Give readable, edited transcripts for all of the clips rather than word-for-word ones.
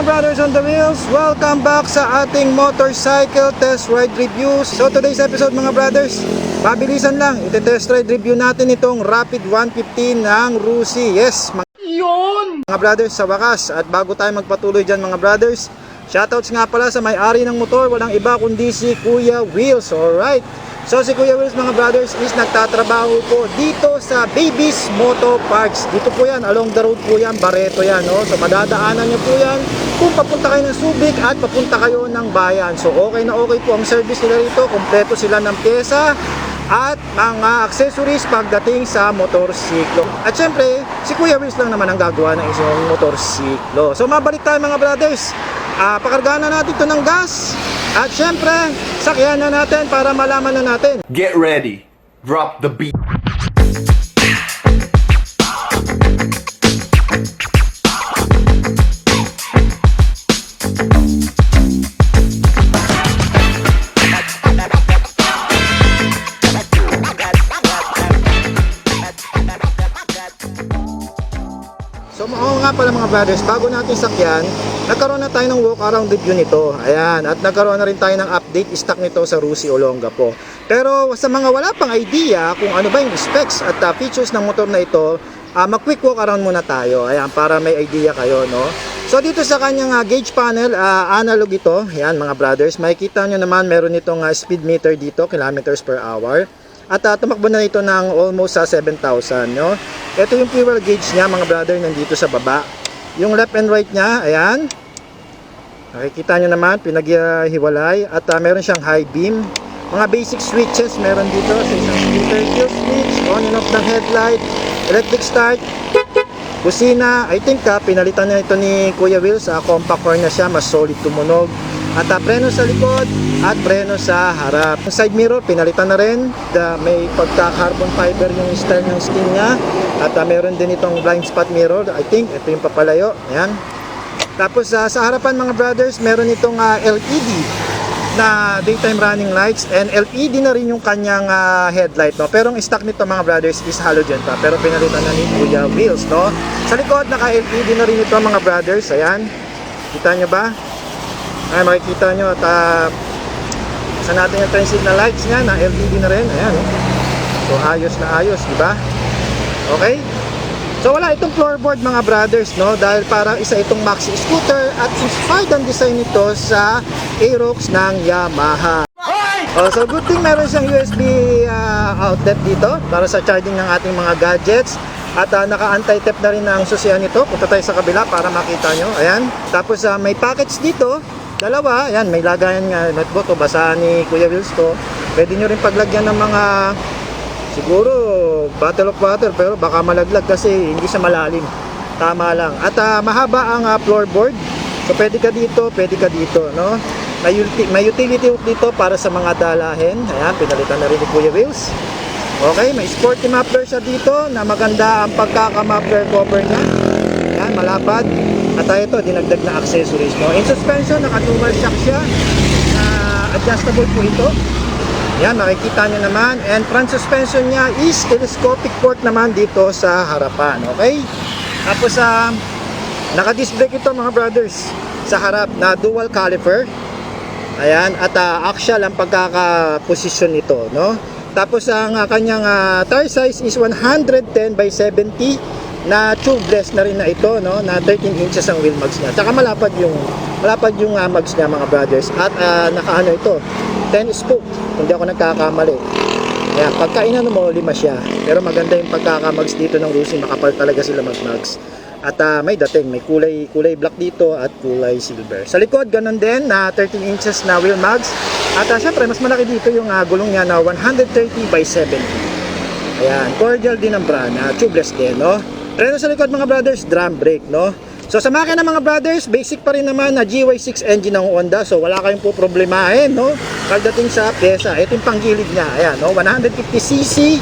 mga brothers on the wheels, welcome back sa ating motorcycle test ride review. So today's episode mga brothers, mabilisan lang, ite-test ride review natin itong Rapid 150 ng Rusi. Yes, mga brothers, sa wakas. At bago tayo magpatuloy dyan mga brothers, shoutouts nga pala sa may-ari ng motor, walang iba kundi si Kuya Wheels. Alright, so si Kuya Wheels mga brothers is nagtatrabaho po dito sa Baby's Moto Parts. Dito po yan, along the road po yan, Barreto yan, no? So madadaanan nyo po yan kung papunta kayo ng Subic at papunta kayo ng bayan. So okay na okay po ang service nila rito, kompleto sila ng pyesa at mga accessories pagdating sa motorsiklo. At syempre, si Kuya Wheels lang naman ang gagawa ng isang motorsiklo. So mabalik tayo mga brothers, pakargaan na natin ito ng gas. At syempre, sakyan na natin para malaman na natin. Get ready. Drop the beat. So oo nga pala mga brothers, bago natin sakyan, nagkaroon na tayo ng walk around review nito. Ayan, at nagkaroon na rin tayo ng update stock nito sa Rusi Olongapo. Pero sa mga wala pang idea kung ano ba yung specs at features ng motor na ito, mag-quick walk around muna tayo. Ayan, para may idea kayo, no? So dito sa kanyang gauge panel, analog ito. Ayan mga brothers, makikita nyo naman meron itong speed meter dito, kilometers per hour. At tumakbo na ito ng almost 7,000, no? Ito yung fuel gauge niya mga brother, nandito sa baba. Yung left and right niya, ayan. Nakikita nyo naman, pinaghiwalay. At meron siyang high beam. Mga basic switches meron dito sa isang speaker. Kill switch, on and off ng headlight, electric start, busina. I think pinalitan na ito ni Kuya Wheels. Compact core na siya, mas solid tumunog. At preno sa likod at preno sa harap. Yung side mirror, pinalitan na rin. May pagka-carbon fiber yung style ng skin niya. At meron din itong blind spot mirror. I think ito yung papalayo. Ayan. Tapos sa harapan mga brothers, meron itong LED na daytime running lights. And LED na rin yung kanyang headlight. No? Pero ang stock nito mga brothers is halogen pa. Pero pinalitan na ni Kuya Wheels. No? Sa likod, naka-LED na rin ito mga brothers. Ayan. Kita nyo ba? Ay, makikita nyo at sa natin yung turn signal lights niya na LED na rin. Ayan, oh. So ayos na ayos, di ba? Okay? So wala itong floorboard mga brothers, no? Dahil parang isa itong maxi scooter at inspired ang design nito sa Aerox ng Yamaha. Oh, so good thing meron siyang USB outlet dito para sa charging ng ating mga gadgets. At naka-anti-tap na rin ang susian nito. Punta tayo sa kabila para makita nyo. Ayan. Tapos may package dito. Dalawa, ayan, may lagayan nga notebook o basahan ni Kuya Wheels to. Pwede nyo rin paglagyan ng mga siguro bottle of water, pero baka malaglag kasi hindi siya malalim. Tama lang. At mahaba ang floorboard. So pwede ka dito, no? May utility hook dito para sa mga dalahin. Ayan, pinalitan na rin ni Kuya Wheels. Okay, may sporty muffler siya dito na maganda ang pagkaka-muffler cover niya. Ayan, malapad. At ito, dinagdag na accessories, no? In suspension, naka-dual shock siya. Adjustable po ito. Yan, makikita nyo naman. And front suspension niya is telescopic port naman dito sa harapan, okay? Tapos, naka-disc brake ito mga brothers sa harap na dual caliper. Ayan, at axial ang pagkakaposisyon nito, no? Tapos, ang kanyang tire size is 110 by 70 na tubeless na rin na ito, no, na 13 inches ang wheel mags niya. Tsaka malapad yung mags niya mga brothers. At nakaano ito, 10 spoke kung di ako nagkakamali. Ayan, pagka inano mo, 5 siya. Pero maganda yung pagkakamags dito ng Rusi, makapal talaga sila magmags. At may dating, may kulay black dito at kulay silver. Sa likod, ganun din na 13 inches na wheel mags. At syempre, mas malaki dito yung gulong niya na 130 by 70. Ayan, cordial din ang brand, tubeless din, no? Preno sa likod mga brothers, drum brake, no? So sa makina mga brothers, basic pa rin naman na GY6 engine ng Honda. So wala kayong po problemahin, no? Pagdating sa pyesa, ito yung panggilid niya. Ayan, no? 150cc.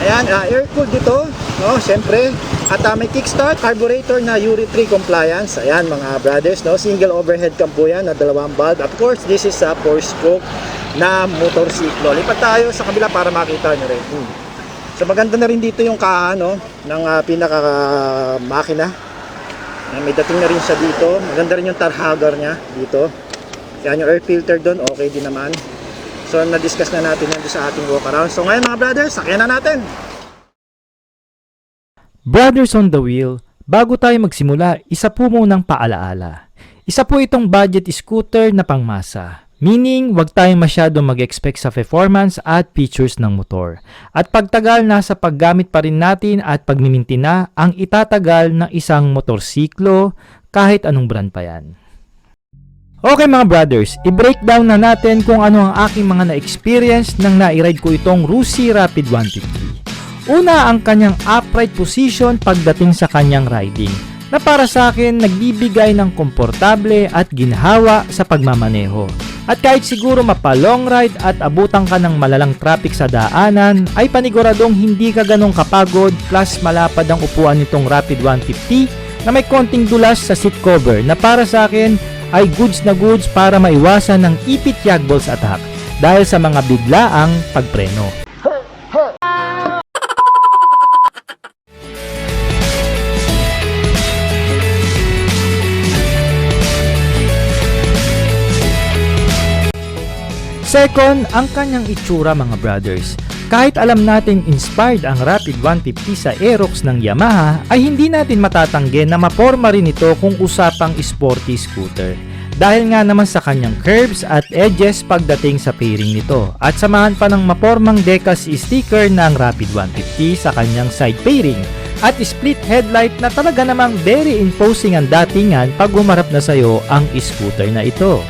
Ayan, air-cooled dito, no? Siyempre. At may kickstart, carburetor na Euro 3 compliance. Ayan mga brothers, no? Single overhead cam po yan na 2 valve. Of course, this is a 4-stroke na motorsiklo. Lipat tayo sa kabila para makita nyo rin. So maganda na rin dito yung kaha, no, ng pinaka makina. May dating na rin siya dito. Maganda rin yung tarhagar niya dito. Yan yung air filter doon, okay din naman. So na-discuss na natin yan sa ating walk around. So ngayon mga brothers, sakyan na natin. Brothers on the Wheel, bago tayo magsimula, isa po munang paalaala. Isa po itong budget scooter na pangmasa. Meaning, wag tayong masyadong mag-expect sa performance at features ng motor. At pagtagal, nasa paggamit pa rin natin at pagmiminti na ang itatagal ng isang motorsiklo kahit anong brand pa yan. Okay mga brothers, i-breakdown na natin kung ano ang aking mga na-experience nang na-ride ko itong Rusi Rapid 150. Una, ang kanyang upright position pagdating sa kanyang riding, na para sa akin nagbibigay ng komportable at ginhawa sa pagmamaneho. At kahit siguro mapa-long ride at abutan ka ng malalang traffic sa daanan, ay paniguradong hindi ka ganong kapagod, plus malapad ang upuan nitong Rapid 150 na may konting dulas sa seat cover na para sa akin ay goods na goods para maiwasan ng ipit yagballs attack dahil sa mga biglaang pagpreno. Second, ang kanyang itsura mga brothers. Kahit alam nating inspired ang Rapid 150 sa Aerox ng Yamaha, ay hindi natin matatanggi na maporma rin ito kung usapang sporty scooter. Dahil nga naman sa kanyang curves at edges pagdating sa fairing nito. At samahan pa ng mapormang decals sticker ng Rapid 150 sa kanyang side fairing. At split headlight na talaga namang very imposing ang datingan pag humarap na sayo ang scooter na ito.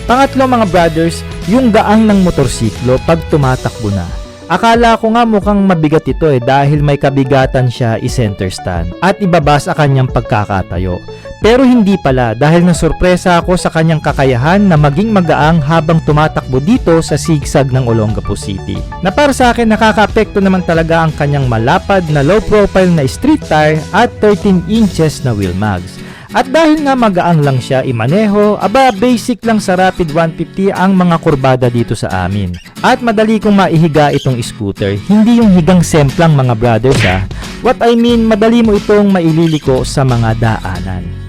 Pangatlo mga brothers, yung gaang ng motorsiklo pag tumatakbo na. Akala ko nga mukhang mabigat ito dahil may kabigatan siya i-center stand at ibaba sa kanyang pagkakatayo. Pero hindi pala dahil nasurpresa ako sa kanyang kakayahan na maging magaang habang tumatakbo dito sa sigsag ng Olongapo City. Na para sa akin nakaka-apekto naman talaga ang kanyang malapad na low profile na street tire at 13 inches na wheel mags. At dahil nga magaang lang siya imaneho, basic lang sa Rapid 150 ang mga kurbada dito sa amin. At madali kong maihiga itong scooter, hindi yung higang semplang mga brothers ha. What I mean, madali mo itong maililiko sa mga daanan.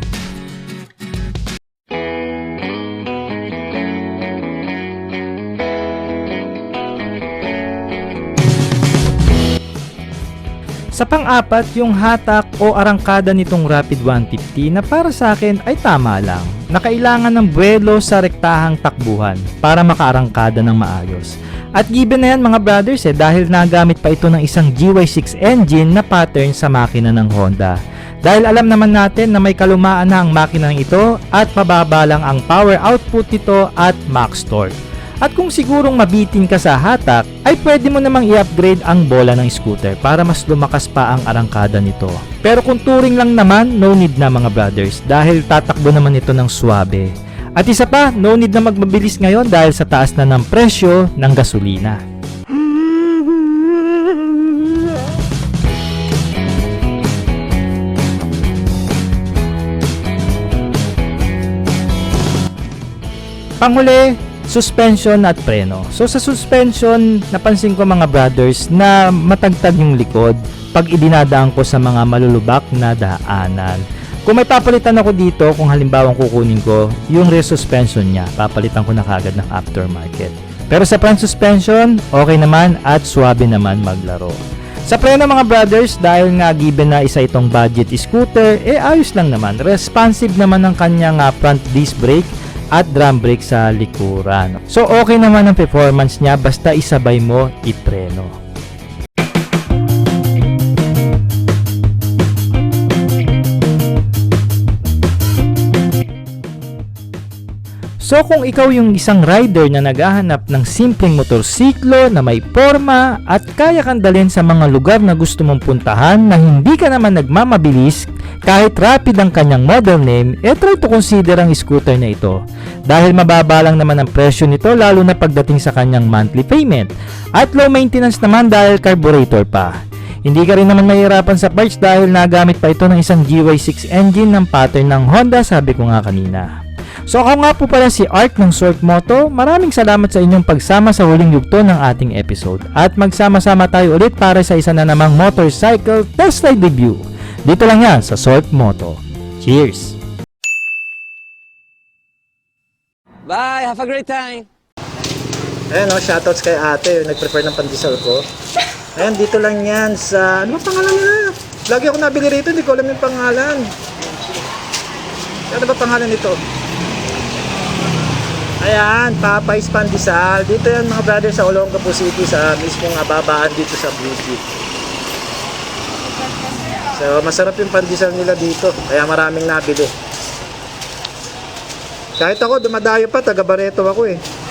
Sa pang-apat, yung hatak o arangkada nitong Rapid 150 na para sa akin ay tama lang, na kailangan ng buwelo sa rektahang takbuhan para makaarangkada ng maayos. At given na yan mga brothers dahil nagamit pa ito ng isang GY6 engine na pattern sa makina ng Honda. Dahil alam naman natin na may kalumaan na ang makina ng ito at mababa lang ang power output nito at max torque. At kung sigurong mabitin ka sa hatak, ay pwede mo namang i-upgrade ang bola ng scooter para mas lumakas pa ang arangkada nito. Pero kung touring lang naman, no need na mga brothers dahil tatakbo naman ito ng suwabe. At isa pa, no need na magmabilis ngayon dahil sa taas na ng presyo ng gasolina. Panghuli, suspension at preno. So sa suspension, napansin ko mga brothers na matagtag yung likod pag idinadaan ko sa mga malulubak na daanan. Kung may papalitan ako dito, kung halimbawa kukunin ko yung rear suspension niya, papalitan ko na kagad ng aftermarket. Pero sa front suspension, okay naman at swabe naman maglaro. Sa preno mga brothers, dahil nga given na isa itong budget scooter, ayos lang naman. Responsive naman ang kanyang front disc brake at drum brake sa likuran. So okay naman ang performance niya basta isabay mo ipreno. So kung ikaw yung isang rider na naghahanap ng simpleng motorsiklo na may porma at kaya kang dalhin sa mga lugar na gusto mong puntahan na hindi ka naman nagmamabilis kahit rapid ang kanyang model name, try to consider ang scooter na ito. Dahil mababa lang naman ang presyo nito lalo na pagdating sa kanyang monthly payment. At low maintenance naman dahil carburetor pa. Hindi ka rin naman mahirapan sa parts dahil nagamit pa ito ng isang GY6 engine ng pattern ng Honda, sabi ko nga kanina. So ako nga po pala si Art ng Sort Moto. Maraming salamat sa inyong pagsama sa huling yugto ng ating episode. At magsama-sama tayo ulit para sa isa na namang motorcycle test ride review. Dito lang yan sa Sort Moto. Cheers! Bye. Have a great time. Ayan o, shoutouts kay ate, yung nag-prepare ng pandesal ko. Ayan, dito lang yan sa, ano ba pangalan nila? Lagi ako nabili rito, hindi ko alam yung pangalan. Ano ba pangalan nito? Ayan, Papay's Pandesal. Dito yan mga brother sa Olongapo City, sa mismong babaan dito sa Blue Jeep. So, masarap yung pandesal nila dito, kaya maraming nabili. Kahit ako, dumadayo pa, taga Barreto ako eh.